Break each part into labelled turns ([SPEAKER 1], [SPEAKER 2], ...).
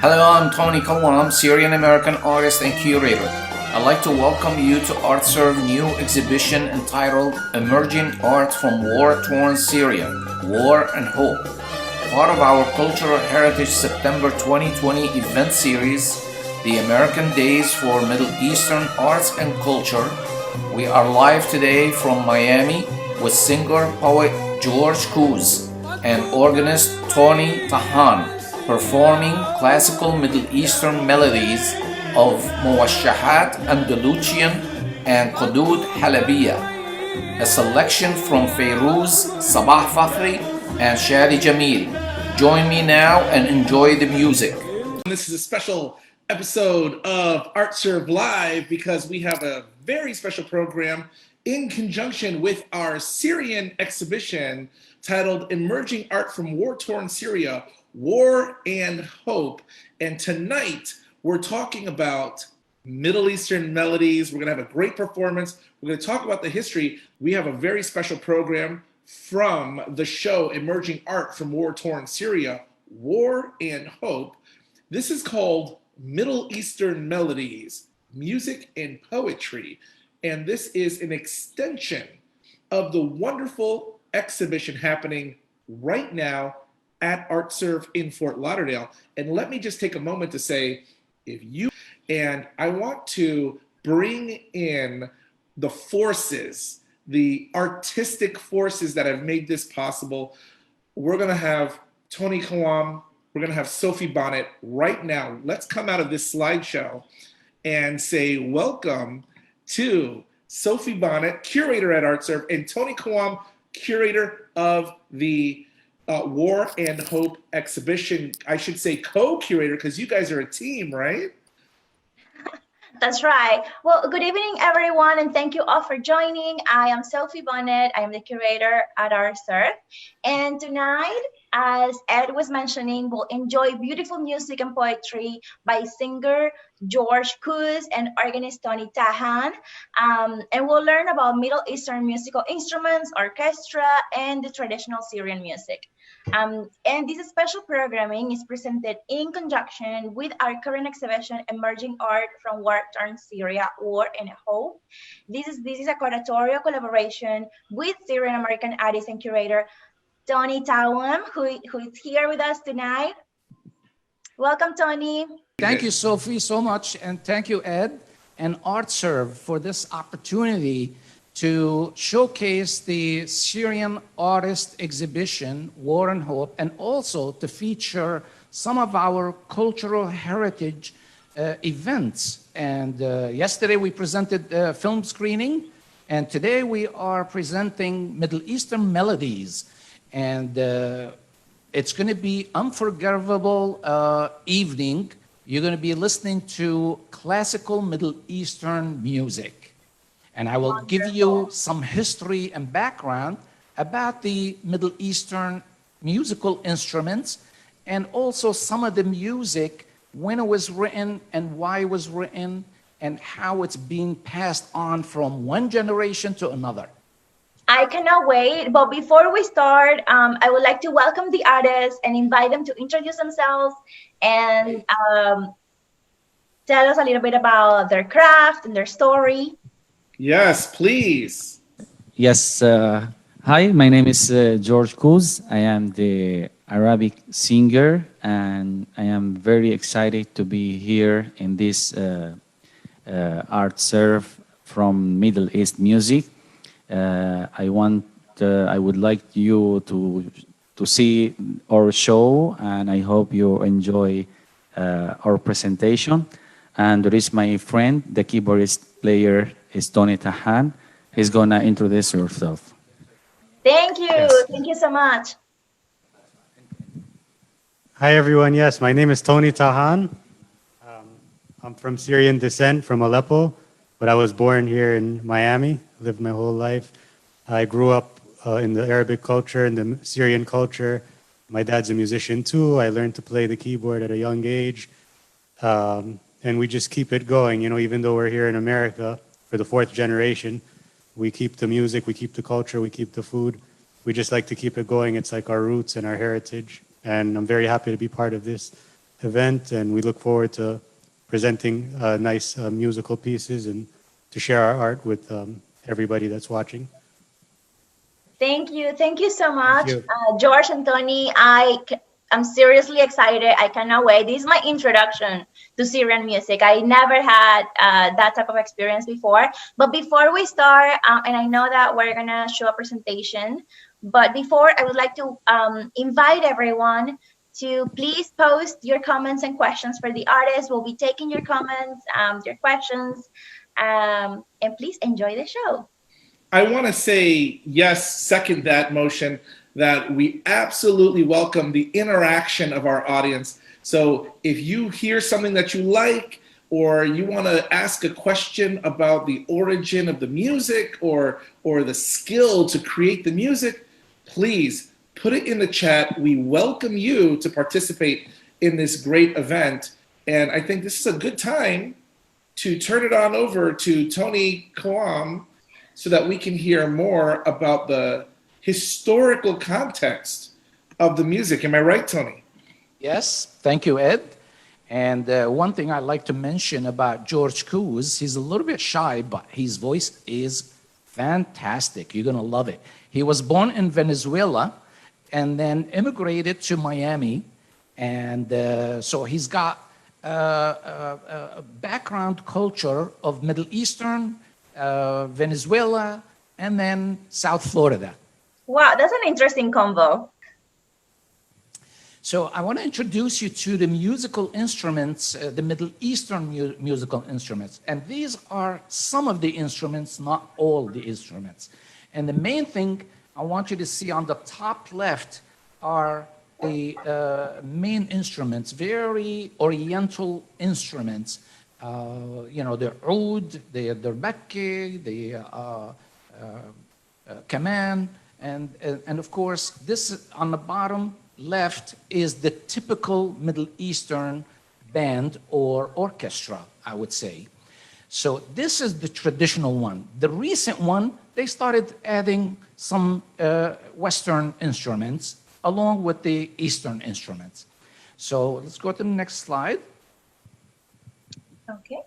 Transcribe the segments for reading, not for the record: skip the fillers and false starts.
[SPEAKER 1] Hello, I'm Tony Tahan, Syrian American artist and curator. I'd like to welcome you to ArtServe new exhibition entitled Emerging Art from War-Torn Syria, War and Hope. Part of our Cultural Heritage September 2020 event series, the American Days for Middle Eastern Arts and Culture. We are live today from Miami with singer-poet George Kouz and organist Tony Tahan, performing classical Middle Eastern melodies of Muwashshahat, Andalusian, and Qudud Halabiya. A selection from Fairuz, Sabah Fakhri, and Shadi Jamil. Join me now and enjoy the music.
[SPEAKER 2] This is a special episode of ArtServe Live because we have a very special program in conjunction with our Syrian exhibition titled Emerging Art from War-Torn Syria, War and Hope. And tonight we're talking about Middle Eastern melodies. We're going to have a great performance. We're going to talk about the history. We have a very special program from the show Emerging Art from War-Torn Syria, War and Hope. This is called Middle Eastern Melodies, Music and Poetry. And this is an extension of the wonderful exhibition happening right now at ArtServe in Fort Lauderdale. And let me just take a moment to say, I want to bring in the forces, the artistic forces that have made this possible. We're gonna have Tony Tahan, we're gonna have Sophie Bonnet right now. Let's come out of this slideshow and say welcome to Sophie Bonnet, curator at ArtServe, and Tony Tahan, curator of the War and Hope exhibition. I should say co-curator because you guys are a team, right?
[SPEAKER 3] That's right. Well, good evening, everyone, and thank you all for joining. I am Sophie Bonnet. I am the curator at ArtServe. And tonight, as Ed was mentioning, we'll enjoy beautiful music and poetry by singer George Kouz and organist Tony Tahan. And we'll learn about Middle Eastern musical instruments, orchestra, and the traditional Syrian music. And this special programming is presented in conjunction with our current exhibition, Emerging Art from War-Torn Syria, War and Hope. This is a curatorial collaboration with Syrian American artist and curator Tony Tahan, who is here with us tonight. Welcome, Tony.
[SPEAKER 4] Thank you, Sophie, so much. And thank you, Ed and ArtServe for this opportunity to showcase the Syrian artist exhibition, War and Hope, and also to feature some of our cultural heritage events. And yesterday we presented a film screening, and today we are presenting Middle Eastern melodies. And it's going to be unforgettable evening. You're going to be listening to classical Middle Eastern music. And I will give you some history and background about the Middle Eastern musical instruments and also some of the music, when it was written and why it was written and how it's being passed on from one generation to another.
[SPEAKER 3] I cannot wait, but before we start, I would like to welcome the artists and invite them to introduce themselves and tell us a little bit about their craft and their story.
[SPEAKER 2] Yes, please.
[SPEAKER 5] Yes. Hi, my name is George Kouz. I am the Arabic singer, and I am very excited to be here in this ArtServe from Middle East music. I would like you to see our show, and I hope you enjoy our presentation. And there is my friend, the keyboardist player is Tony Tahan. He's gonna introduce yourself.
[SPEAKER 3] Thank you.
[SPEAKER 5] Yes.
[SPEAKER 3] Thank you so much.
[SPEAKER 6] Hi, everyone. Yes, my name is Tony Tahan. I'm from Syrian descent, from Aleppo, but I was born here in Miami, lived my whole life. I grew up in the Arabic culture, in the Syrian culture. My dad's a musician too. I learned to play the keyboard at a young age. And we just keep it going, even though we're here in America for the fourth generation. We keep the music, we keep the culture, we keep the food. We just like to keep it going. It's like our roots and our heritage. And I'm very happy to be part of this. event, and we look forward to presenting nice musical pieces and to share our art with everybody that's watching.
[SPEAKER 3] Thank you. Thank you so
[SPEAKER 6] Thank
[SPEAKER 3] much,
[SPEAKER 6] you.
[SPEAKER 3] George and Tony. I'm seriously excited. I cannot wait. This is my introduction to Syrian music. I never had that type of experience before. But before we start, and I know that we're going to show a presentation, but before, I would like to invite everyone to please post your comments and questions for the artists. We'll be taking your comments, your questions, and please enjoy the show.
[SPEAKER 2] I want to say yes, second that motion, that we absolutely welcome the interaction of our audience. So if you hear something that you like, or you want to ask a question about the origin of the music or the skill to create the music, please put it in the chat. We welcome you to participate in this great event. And I think this is a good time to turn it on over to Tony Tahan, so that we can hear more about the historical context of the music. Am I right, Tony?
[SPEAKER 4] Yes, thank you, Ed. And one thing I'd like to mention about George Kouz, he's a little bit shy, but his voice is fantastic. You're going to love it. He was born in Venezuela and then immigrated to Miami. And so he's got a background culture of Middle Eastern, Venezuela, and then South Florida.
[SPEAKER 3] Wow, that's an interesting combo.
[SPEAKER 4] So I want to introduce you to the musical instruments, the Middle Eastern musical instruments. And these are some of the instruments, not all the instruments. And the main thing I want you to see on the top left are the main instruments, very oriental instruments. The oud, the bakki, the kaman, and of course, this on the bottom left is the typical Middle Eastern band or orchestra, I would say. So this is the traditional one. The recent one, they started adding some Western instruments along with the Eastern instruments. So let's go to the next slide.
[SPEAKER 3] Okay.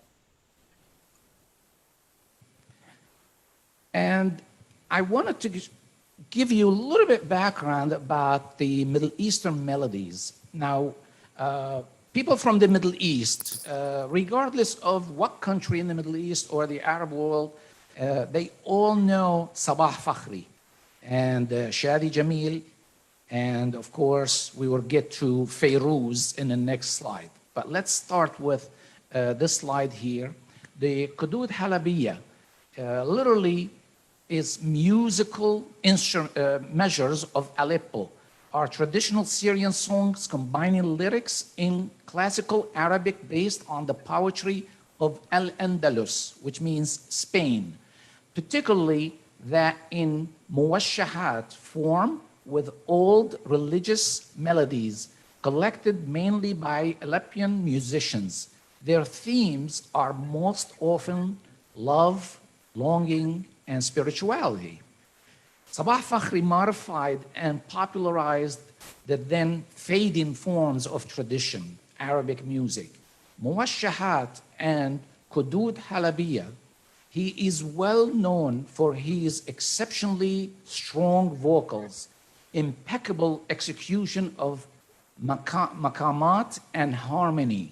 [SPEAKER 4] And I wanted to give you a little bit background about the Middle Eastern melodies. Now, people from the Middle East, regardless of what country in the Middle East or the Arab world, they all know Sabah Fakhri and Shadi Jamil. And of course, we will get to Fairuz in the next slide. But let's start with this slide here. The Qudud Halabiya literally is musical measures of Aleppo, are traditional Syrian songs combining lyrics in classical Arabic based on the poetry of Al-Andalus, which means Spain, particularly that in Muwashshahat form with old religious melodies collected mainly by Aleppian musicians. Their themes are most often love, longing, and spirituality. Sabah Fakhri modified and popularized the then fading forms of tradition, Arabic music. Muwashshahat and Qudud Halabiya, he is well known for his exceptionally strong vocals, impeccable execution of maqamat and harmony.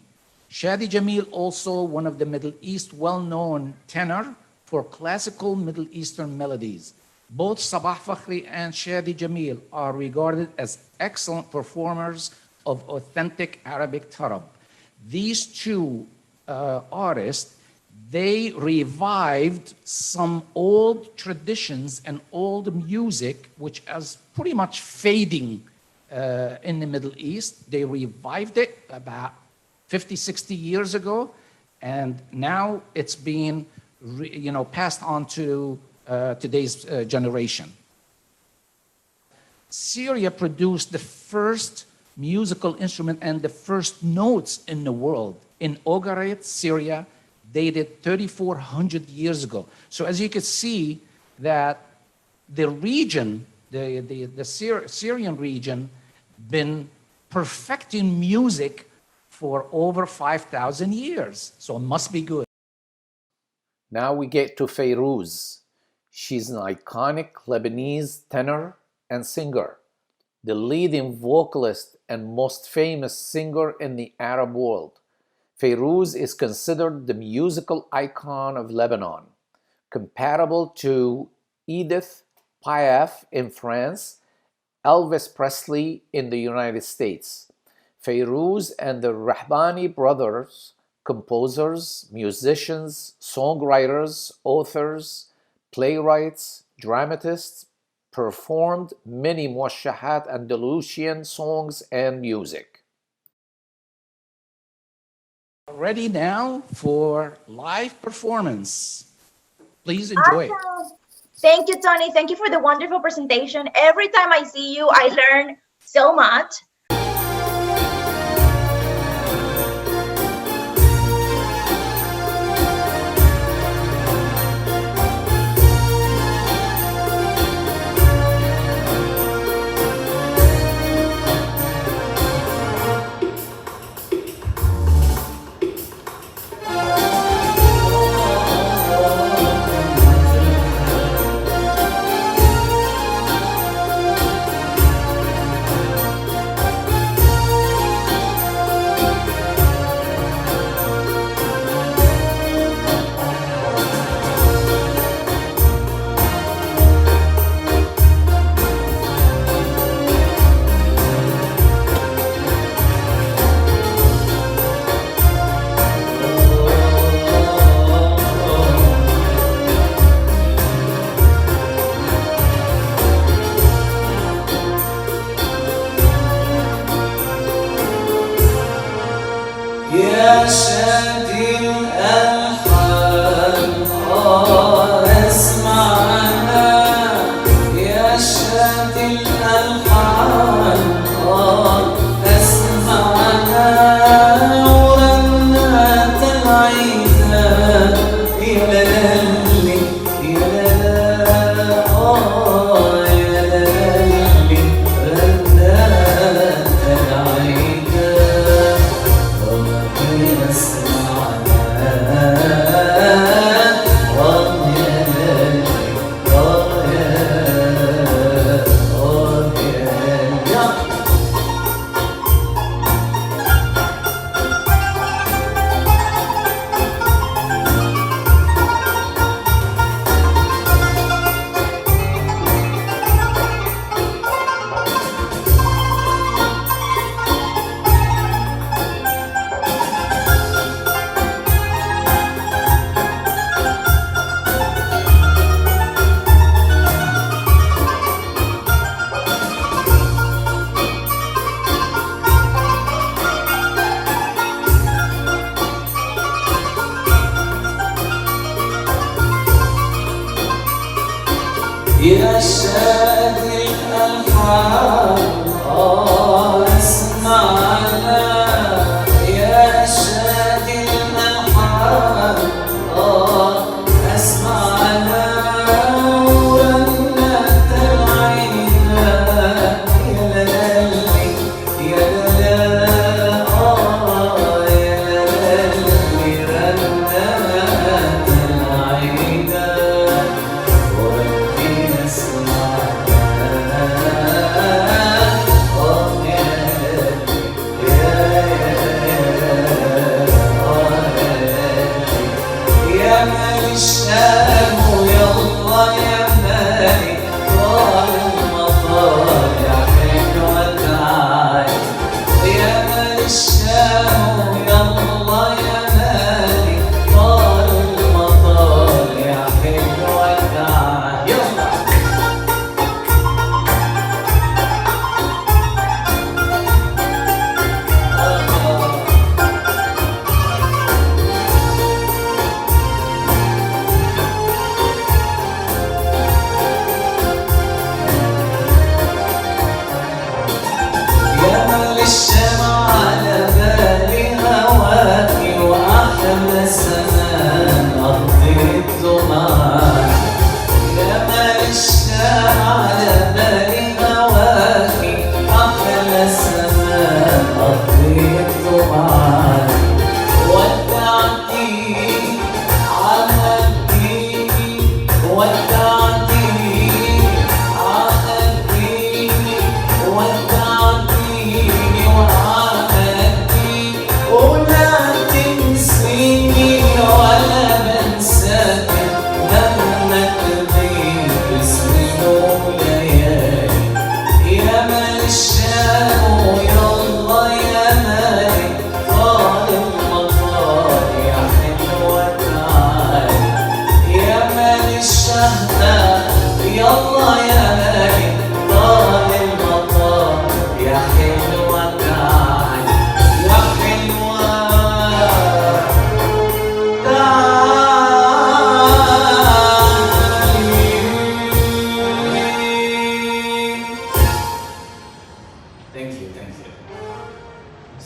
[SPEAKER 4] Shadi Jamil, also one of the Middle East well-known tenor for classical Middle Eastern melodies. Both Sabah Fakhri and Shadi Jamil are regarded as excellent performers of authentic Arabic tarab. These two artists, they revived some old traditions and old music, which is pretty much fading in the Middle East. They revived it about 50, 60 years ago, and now it's being passed on to today's generation. Syria produced the first musical instrument and the first notes in the world in Ogarit, Syria, dated 3,400 years ago. So as you can see that the region, the Syrian region, been perfecting music for over 5,000 years. So it must be good.
[SPEAKER 1] Now we get to Fairuz. She's an iconic Lebanese tenor and singer, the leading vocalist and most famous singer in the Arab world. Fairuz is considered the musical icon of Lebanon, comparable to Edith Piaf in France, Elvis Presley in the United States. Fairuz and the Rahbani brothers, composers, musicians, songwriters, authors, playwrights, dramatists, performed many Muwashshahat Andalusian songs and music.
[SPEAKER 4] Ready now for live performance. Please enjoy.
[SPEAKER 3] Awesome. Thank you, Tony. Thank you for the wonderful presentation. Every time I see you, I learn so much.
[SPEAKER 7] يا شادي الألحان اسمعنا يا شادي الألحان اسمعنا ورنات العيدان يا لالي يا لالا يا لالي رنات العيدان يا شادي الألحان اسمعنا يا شادي الألحان اسمعنا ورنات العيدان يا لالي يا لالا يا لالي رنات العيدان وربي اسمعنا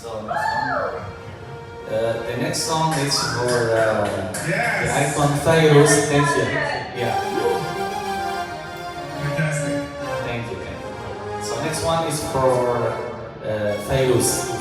[SPEAKER 5] So the next song is for the icon Fairuz. Thank you. Yeah.
[SPEAKER 2] Fantastic.
[SPEAKER 5] Thank you. Thank you. So next one is for Fairuz.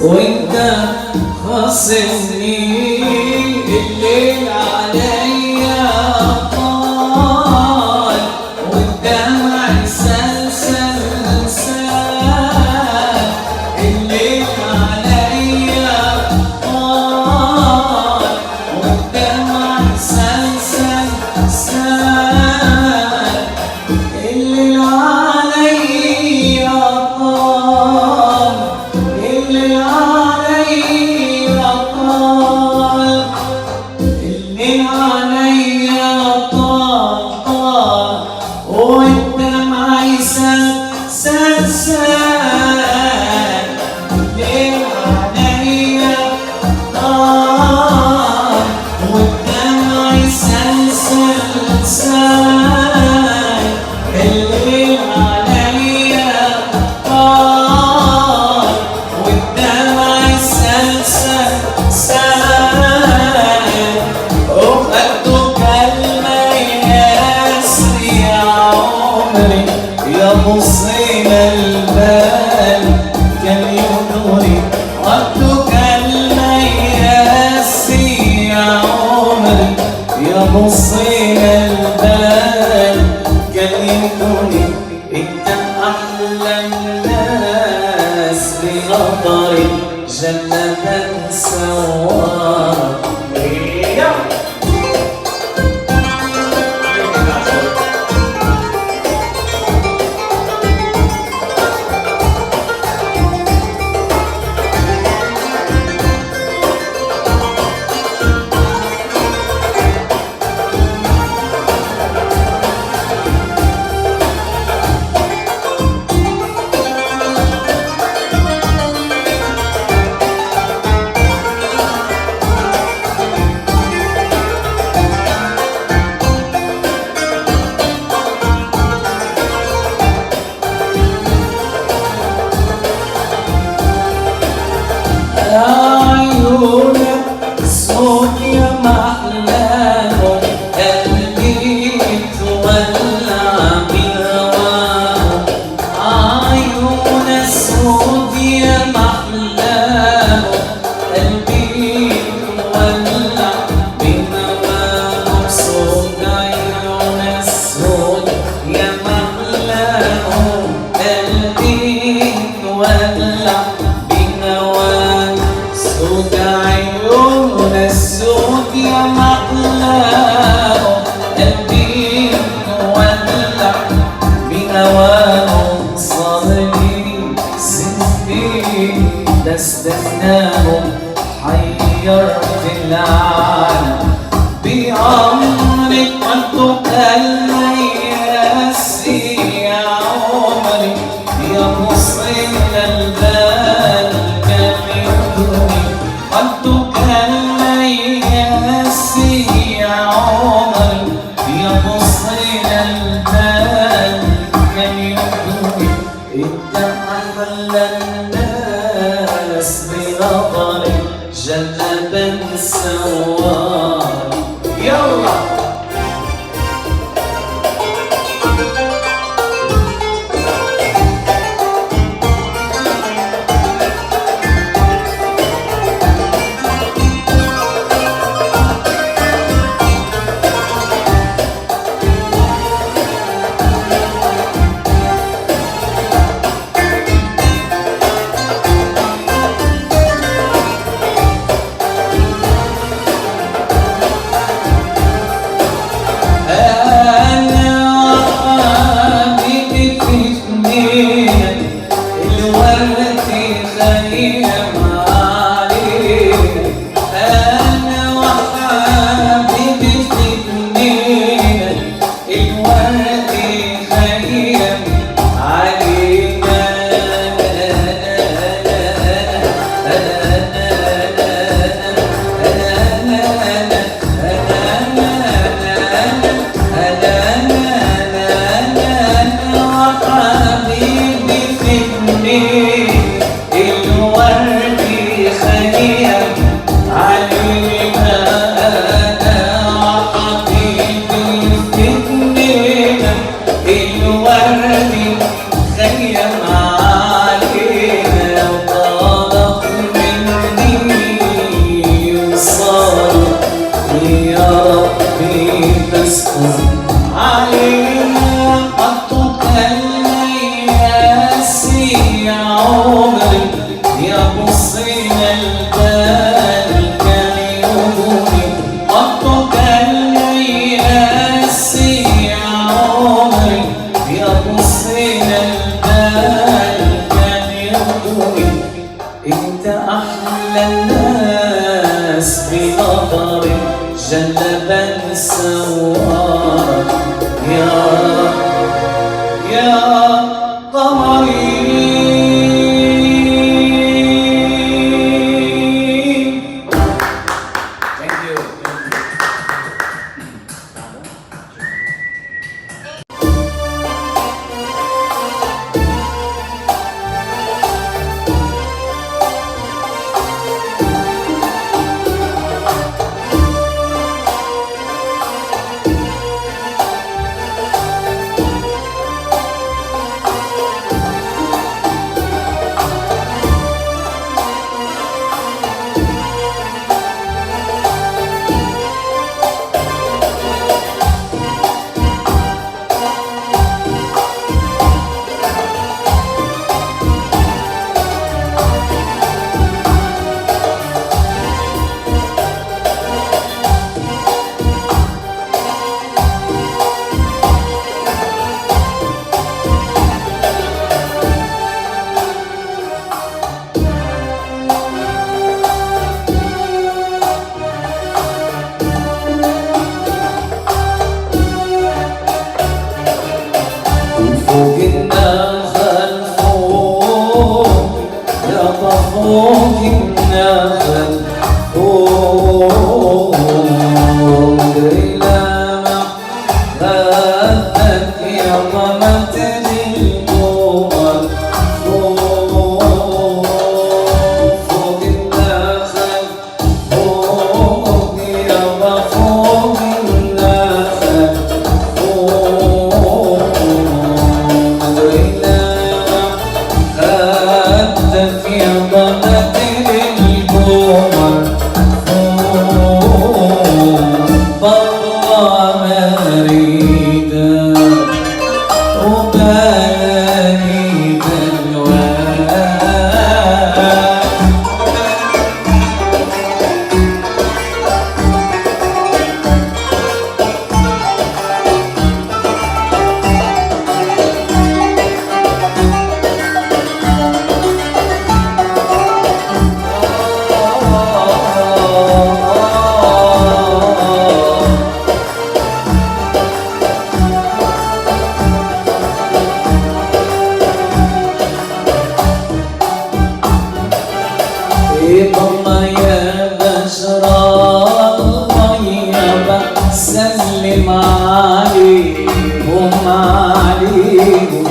[SPEAKER 7] وانت خاصمني الليل عليا الليل عليا طال طال والدمع يسال سال الليل عليا طال والدمع يسال سال الليل عليا طال والدمع يسال سال وخدتك المياسر يا عمري يا مصين البال كان يدوري خدتك المياسر يا عمري يا مصين البال كان يدوري انت احلى الناس بغطري جنة سوار عيونك صوت يا محلاهم قلبي تولع بهواهم عيونك صوت يا محلاهم قلبي تولع بهواهم صوت عيونك صوت يا محلاهم قلبي تولع بهواهم صوت عيون السود يا محلاهم قلبي مولع بهواهم صابرين سنين بستناهم حيرت العالم بأمرك قلتك المياس يا عمري يا مصين البال كان يدوري قلتك المياس يا عمري يا مصين البال كان يدوري انت احلى الناس بنظري جنة سوار يلا لبن سوار يا قمري. فوق النخل فوق يا فوق النخل فوق إلى غابت يا ظلمت القمر فوق النخل فوق يا فوق النخل سلم عليهم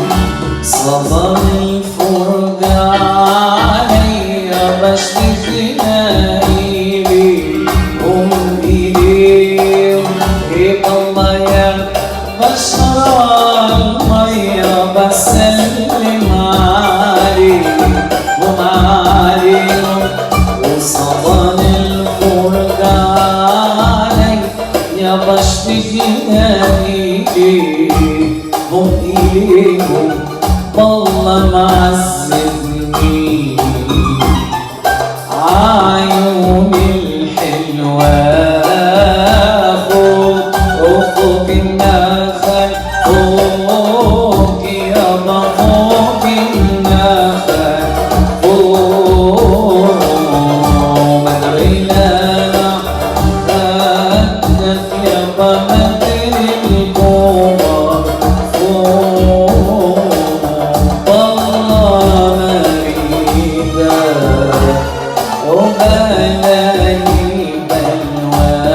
[SPEAKER 7] صبر الفرقة علي بشرف نايلهم إليهم هيك الله يا بشر المية بسلم عليهم وصبر الفرقة علي يا بشرف نايلهم إليهم والله معذبني عيوني الحلوة فوق النخل فوق يابا فوق النخل فوق مدرينا خدك يابا مدري القمر فوق والله مريدة وبلاي بلوان.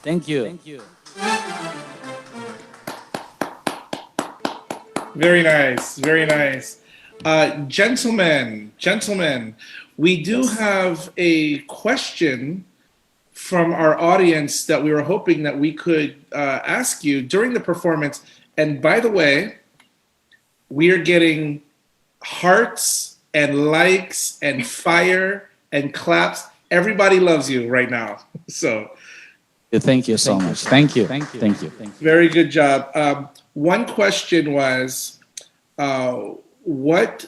[SPEAKER 5] Thank you.
[SPEAKER 2] Very nice, very nice. Gentlemen, we do have a question from our audience that we were hoping that we could ask you during the performance. And by the way, we are getting hearts and likes and fire and claps. Everybody loves you right now. So
[SPEAKER 5] Thank you so much. Thank you.
[SPEAKER 2] very good job. One question was, what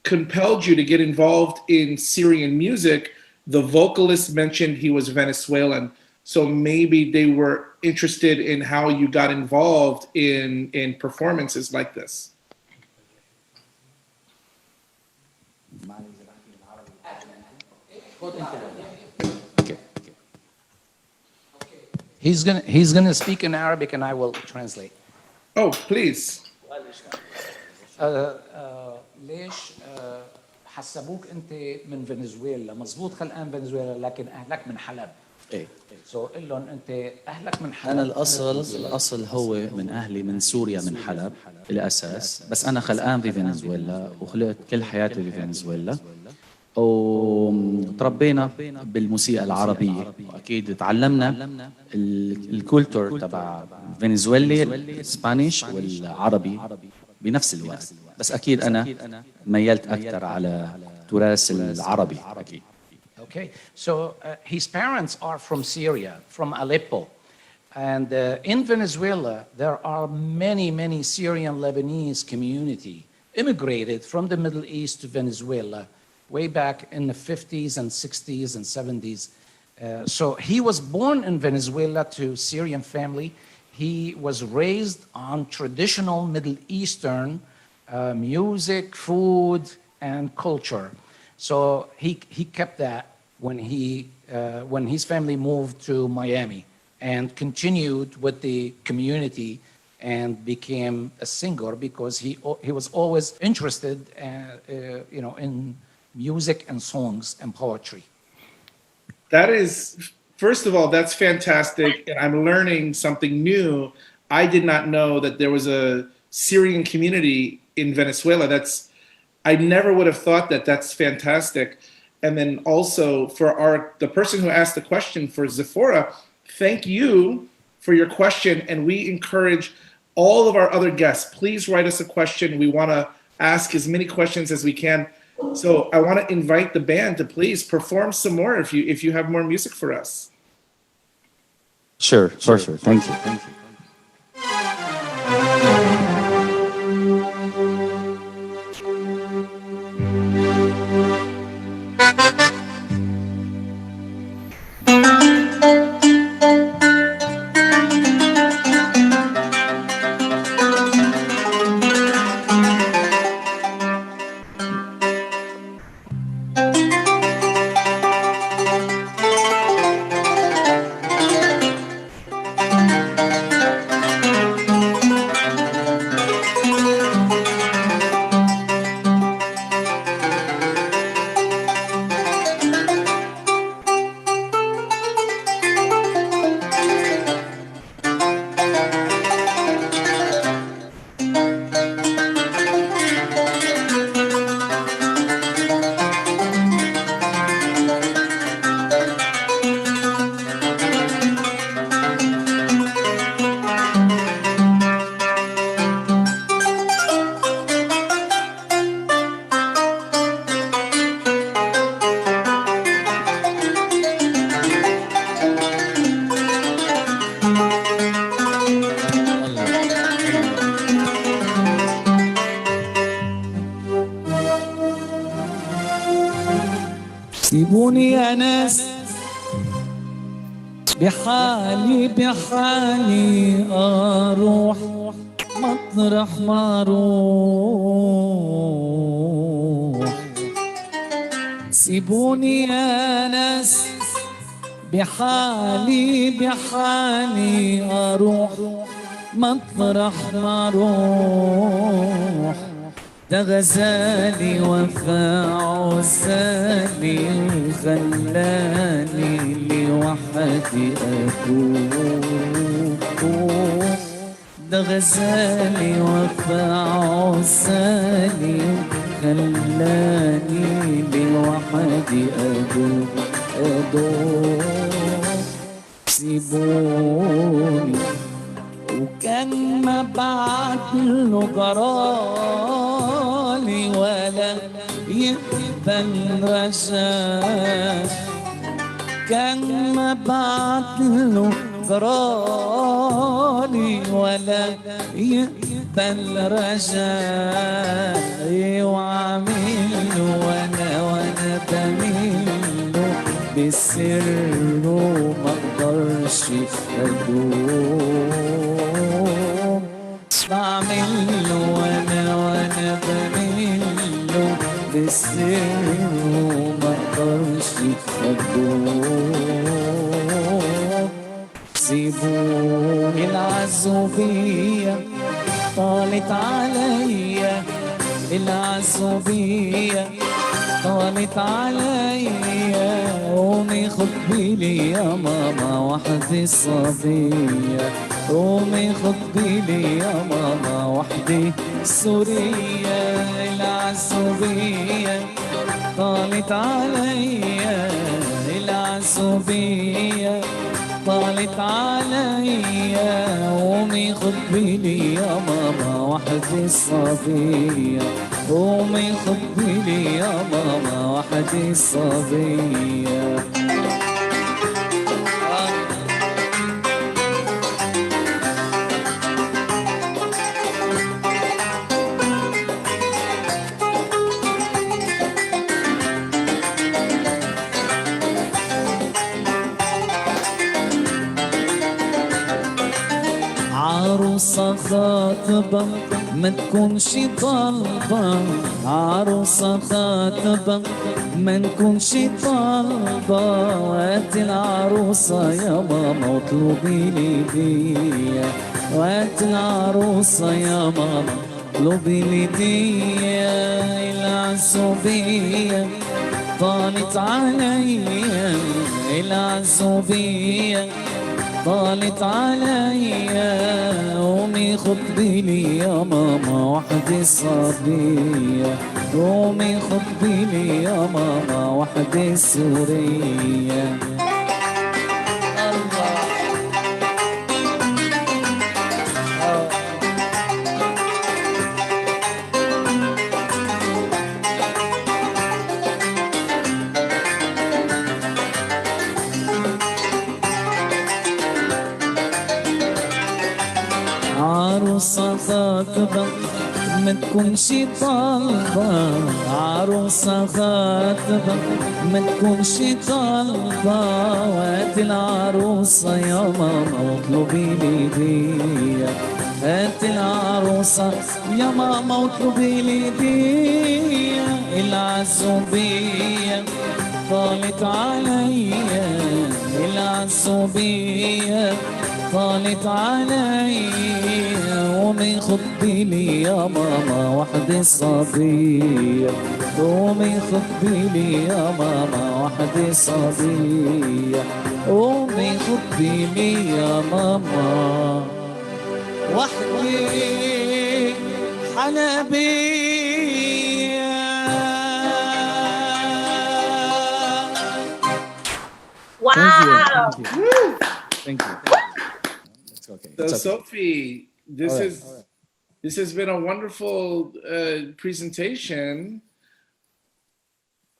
[SPEAKER 2] compelled you to get involved in Syrian music? The vocalist mentioned he was Venezuelan, so maybe they were interested in how you got involved in performances like this.
[SPEAKER 4] he's gonna speak in Arabic and I will translate.
[SPEAKER 2] Oh, please.
[SPEAKER 4] ليش حسبوك انت من فنزويلا؟ مزبوط خلقان فنزويلا لكن اهلك من حلب.
[SPEAKER 5] ايه
[SPEAKER 4] سو قل لهم انت اهلك من حلب.
[SPEAKER 5] انا الاصل هو من اهلي من سوريا من حلب الاساس، بس انا خلقان في فنزويلا وخلقت كل حياتي في فنزويلا، وتربينا بالموسيقى العربية، وأكيد تعلمنا الكولتور تبع فنزويلي الإسبانيش والعربي بنفس الوقت، بس أكيد أنا ميلت أكثر على التراث العربي أكيد.
[SPEAKER 4] Okay, so his parents are from Syria, from Aleppo. And in Venezuela, there are many Syrian Lebanese community immigrated from the Middle East to Venezuela way back in the 50s and 60s and 70s. So he was born in Venezuela to Syrian family. He was raised on traditional Middle Eastern music, food, and culture. So he kept that when his family moved to Miami and continued with the community and became a singer because he was always interested in music and songs and poetry.
[SPEAKER 2] That is, first of all, that's fantastic. And I'm learning something new. I did not know that there was a Syrian community in Venezuela. I never would have thought that. That's fantastic. And then also for the person who asked the question, for Zephora, thank you for your question. And we encourage all of our other guests, please write us a question. We want to ask as many questions as we can. So I want to invite the band to please perform some more if you have more music for us.
[SPEAKER 5] Sure, for sure. Thank you.
[SPEAKER 7] سيبوني يا ناس بحالي أروح مطرح ما أروح. سيبوني يا ناس بحالي أروح مطرح ما أروح. ده غزالي وفا عزالي خلاني لوحدي أتوه. ده غزالي وفا عزالي خلاني لوحدي أدوه. سيبوني وكان ما بعت له جرالي ولا يقبل رجاء. كان ما بعت له جرالي ولا يقبل رجاء. وعامل وانا بميله بالسر وما اقدرش ادوم. بعمله وانا بميله بالسر وما اقدرش ادوم. سيبوني العزوبية طالت عليا العزوبية طالت عليا قومي خد بيلي يا ماما وحدي صبية قومي خد بيلي يا ماما وحدي سورية العزوبية طالت عليا العزوبية طالت عليا قومي خد بيلي يا ماما وحدي صبية قومي خد بيلي يا ماما وحدي صبية عروسة خاطبة ما تكونش طالبة عروسة خاطبة ما نكونش طالبة وقت العروسة يا ماما واطلبي لي دية وقت العروسة يا ماما اطلبي لي دية العزوبية طالت عليا العزوبية طالت عليا قومي خد بيلي يا ماما وحدي صبية قومي خد بيلي يا ماما وحدي سورية عروسة خاطبة ما تكونش طالبة عروسة خاطبة ما تكونش طالبة وقت العروسة يا ماما واطلبي لي دية هات العروسة يا ماما واطلبي لي دية العزوبية طالت عليا العزوبية طالت عليا قومي خد بيلي يا ماما وحدي صبية قومي خد بيلي يا ماما وحدي صبية قومي خد بيلي يا ماما وحدي حلبية
[SPEAKER 3] Wow.
[SPEAKER 5] Thank you. It's okay.
[SPEAKER 2] So
[SPEAKER 5] It's okay.
[SPEAKER 2] Sophie, this
[SPEAKER 5] All right,
[SPEAKER 2] is this has been a wonderful presentation.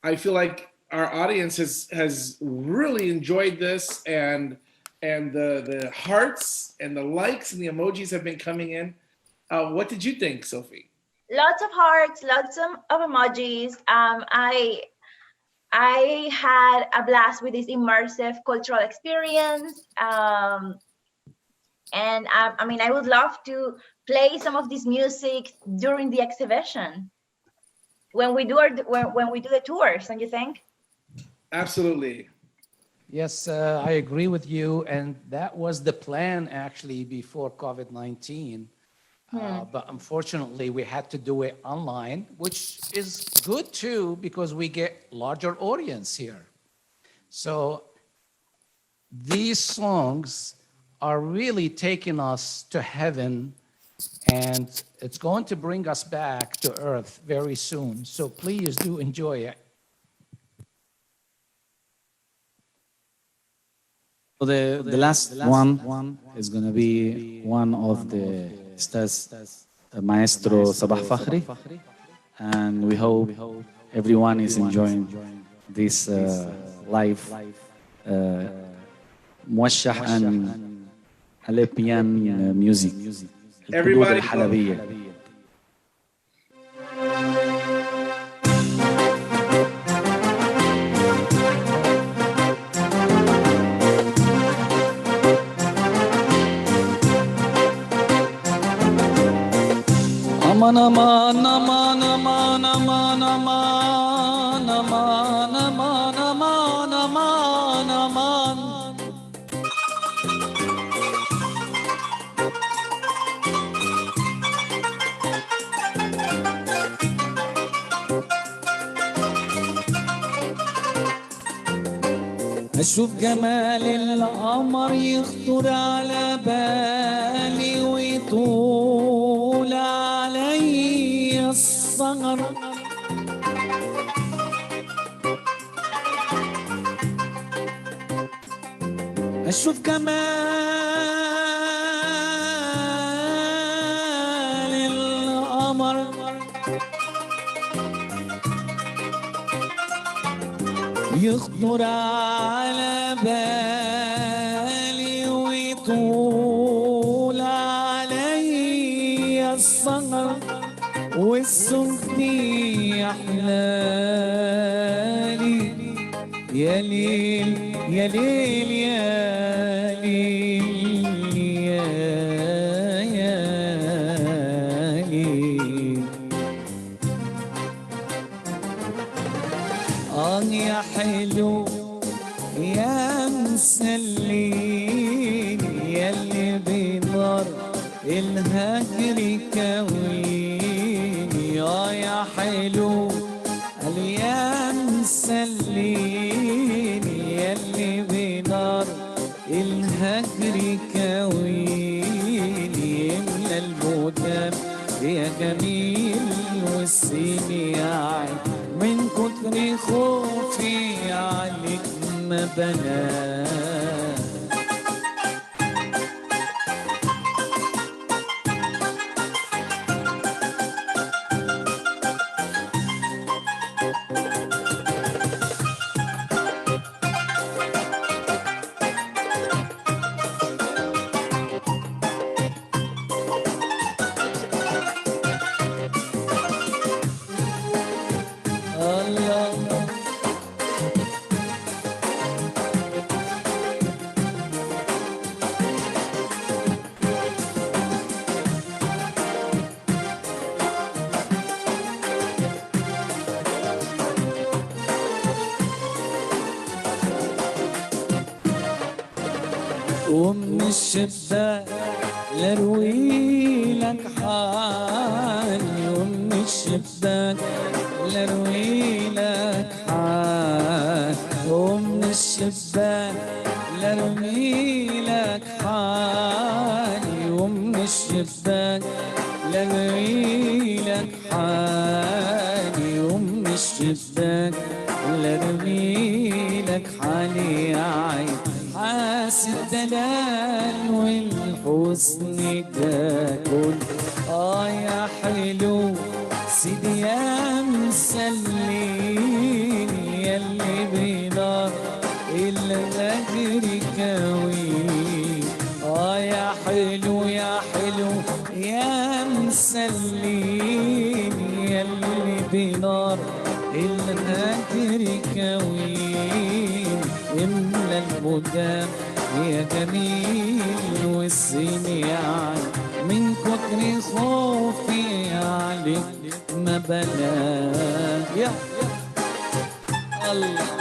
[SPEAKER 2] I feel like our audience has really enjoyed this, and the hearts and the likes and the emojis have been coming in. What did you think, Sophie?
[SPEAKER 3] Lots of hearts, lots of emojis. I had a blast with this immersive cultural experience. And I mean, I would love to play some of this music during the exhibition when we do when we do the tours, don't you think?
[SPEAKER 2] Absolutely.
[SPEAKER 4] Yes, I agree with you. And that was the plan actually before COVID-19. But unfortunately, we had to do it online, which is good too, because we get larger audience here. So these songs are really taking us to heaven, and it's going to bring us back to earth very soon. So please do enjoy it.
[SPEAKER 5] So the last one is going to be one of the stars, Maestro Sabah Fakhri, and we hope everyone is enjoying this live Muwashshahat and Halabiya music.
[SPEAKER 2] Everybody
[SPEAKER 5] Qudud Halabiya.
[SPEAKER 7] Aman aman aman aman aman aman aman aman aman aman aman أشوف جمال القمر يخطر على بالي ويطول علي السهر أشوف جمال القمر يخطر على بالي ويطول علي السهر والسهر يحلالي يا ليل يا ليل يا ليل يا ليل يا حلو يا مسلين ياللي بنار الهجر كويني يا حلو يا مسلين ياللي بنار الهجر كويني يملى المدام يا جميل والسين يا عين من كتر خوفي عليك ما بنام ومن الشباك لروي لك حالي ومن الشباك لروي لك حالي ومن الشباك لروي لك حالي ومن الشباك لروي لك حالي ومن الشباك لروي لك حالي يا عين حاس الدلال والحسن ده كل يا حلو سيدي يا مسلين ياللي بنار الغدر كوين يا حلو يا حلو يا مسلين ياللي بنار الغدر كوين املى المدام يا جميل والسين يعني من كتر خوفي عليك ما بنام يا الله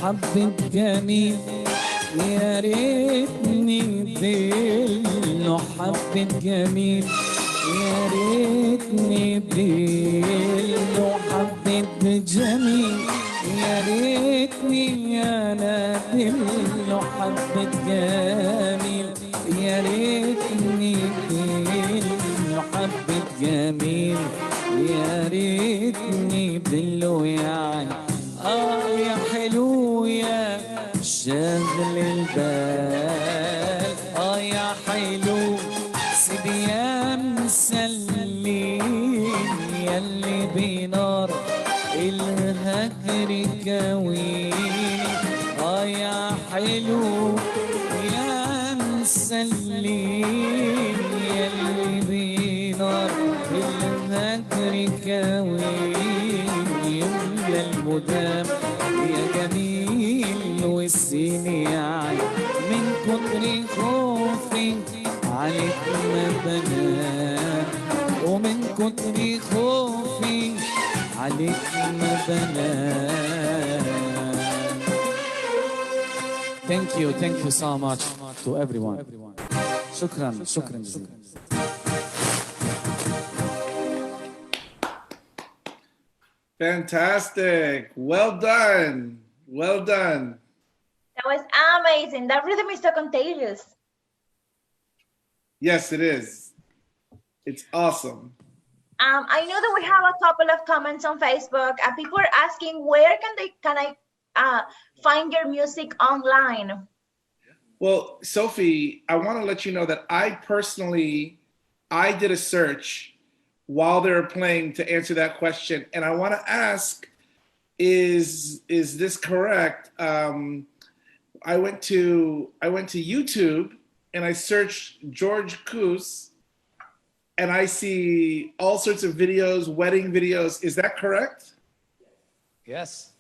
[SPEAKER 7] حبة جميل يا ريتني دله حبة جميل يا ريتني دله حبة جميل يا ريتني انا دله حبة جميل يا ريتني دله حبة جميل يا ريتني دله يعني يا حلو يا شاغل البال يا حلو سيدي يا مسلين ياللي بنار الهجر كويني يا حلو يا مسلين ياللي بنار الهجر كويني يملى المدام يا جميل يعني من كتر خوفي عليك ما بنام ومن كتر خوفي عليك ما بنام. Thank you so much to everyone. شكرا جزيلا.
[SPEAKER 2] Fantastic. Well done. Well done.
[SPEAKER 3] That was amazing. That rhythm is so contagious.
[SPEAKER 2] Yes, it is. It's awesome.
[SPEAKER 3] I know that we have a couple of comments on Facebook. People are asking, where can I find your music online?
[SPEAKER 2] Well, Sophie, I want to let you know that I did a search while they were playing to answer that question, and I want to ask, is this correct? I went to YouTube and I searched George Kouz, and I see all sorts of videos, wedding videos. Is that correct?
[SPEAKER 4] Yes.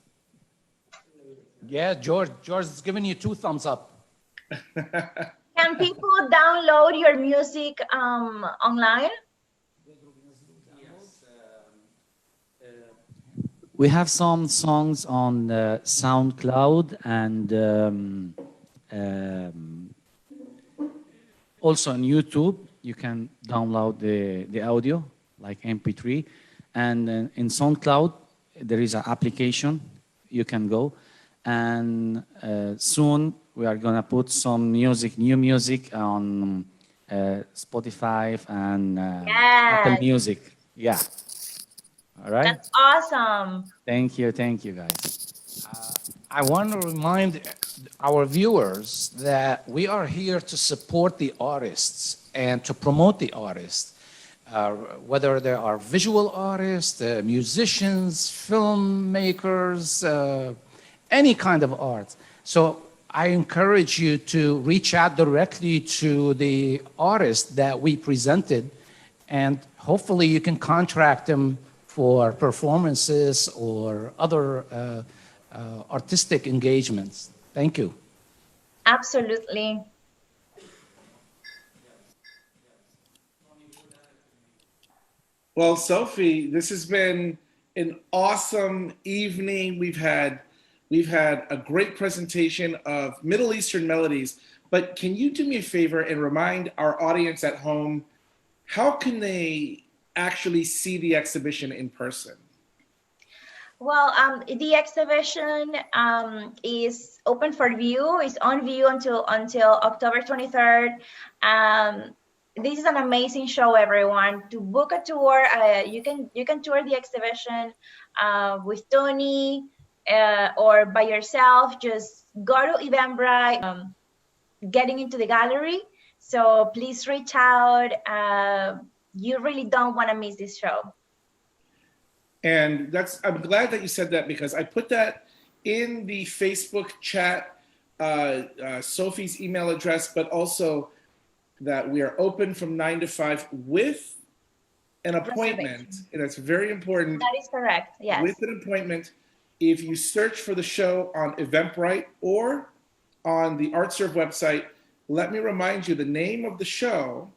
[SPEAKER 4] Yeah, George is giving you 2 thumbs up.
[SPEAKER 3] Can people download your music online?
[SPEAKER 5] We have some songs on SoundCloud and also on YouTube. You can download the audio like MP3, and in SoundCloud there is an application you can go, and soon we are gonna put some new music on Spotify and Apple Music. Yeah. All right.
[SPEAKER 3] That's awesome.
[SPEAKER 5] Thank you, guys.
[SPEAKER 4] I want to remind our viewers that we are here to support the artists and to promote the artists, whether they are visual artists, musicians, filmmakers, any kind of art. So I encourage you to reach out directly to the artists that we presented, and hopefully you can contract them for performances or other artistic engagements. Thank you.
[SPEAKER 3] Absolutely.
[SPEAKER 2] Well, Sophie, this has been an awesome evening. We've had a great presentation of Middle Eastern melodies, but can you do me a favor and remind our audience at home, how can they actually see the exhibition in person?
[SPEAKER 3] Well, the exhibition is open for view. It's on view until October 23rd. This is an amazing show, everyone. To book a tour, you can tour the exhibition with Tony or by yourself. Just go to Eventbrite, getting into the gallery. So please reach out. You really don't want to miss this show.
[SPEAKER 2] And I'm glad that you said that, because I put that in the Facebook chat, Sophie's email address, but also that we are open from 9 to 5 with an appointment. And that's very important.
[SPEAKER 3] That is correct, yes.
[SPEAKER 2] With an appointment. If you search for the show on Eventbrite or on the ArtServe website, let me remind you, the name of the show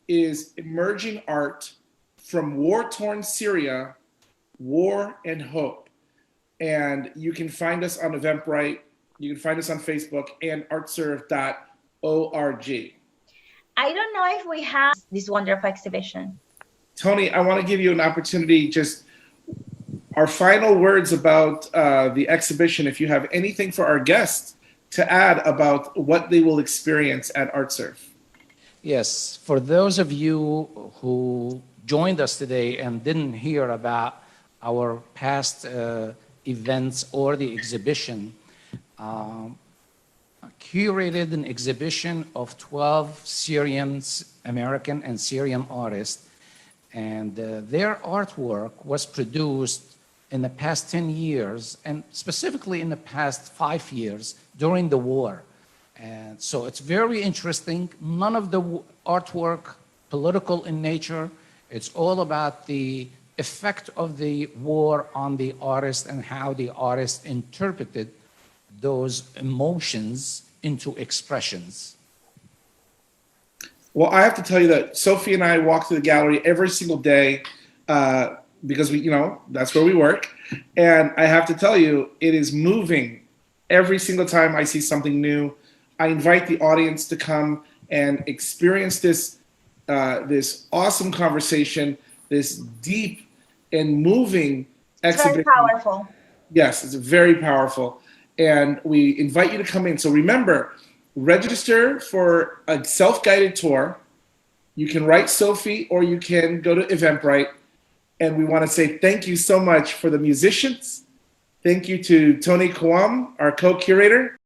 [SPEAKER 2] is Emerging Art from War-Torn Syria, War and Hope. And you can find us on Eventbrite, you can find us on Facebook and artserve.org.
[SPEAKER 3] I don't know if we have this wonderful exhibition.
[SPEAKER 2] Tony, I want to give you an opportunity, just our final words about the exhibition, if you have anything for our guests to add about what they will experience at ArtServe.
[SPEAKER 4] Yes, for those of you who joined us today and didn't hear about our past events or the exhibition, curated an exhibition of 12 Syrian American and Syrian artists, and their artwork was produced in the past 10 years, and specifically in the past 5 years during the war. And so it's very interesting. None of the artwork political in nature. It's all about the effect of the war on the artist and how the artist interpreted those emotions into expressions?
[SPEAKER 2] Well, I have to tell you that Sophie and I walk through the gallery every single day because we, that's where we work. And I have to tell you, it is moving every single time I see something new. I invite the audience to come and experience this awesome conversation, this deep and moving exhibition.
[SPEAKER 3] It's very powerful.
[SPEAKER 2] Yes, it's very powerful. And we invite you to come in. So remember, register for a self-guided tour. You can write Sophie or you can go to Eventbrite. And we want to say thank you so much for the musicians. Thank you to Tony Kouz, our co-curator.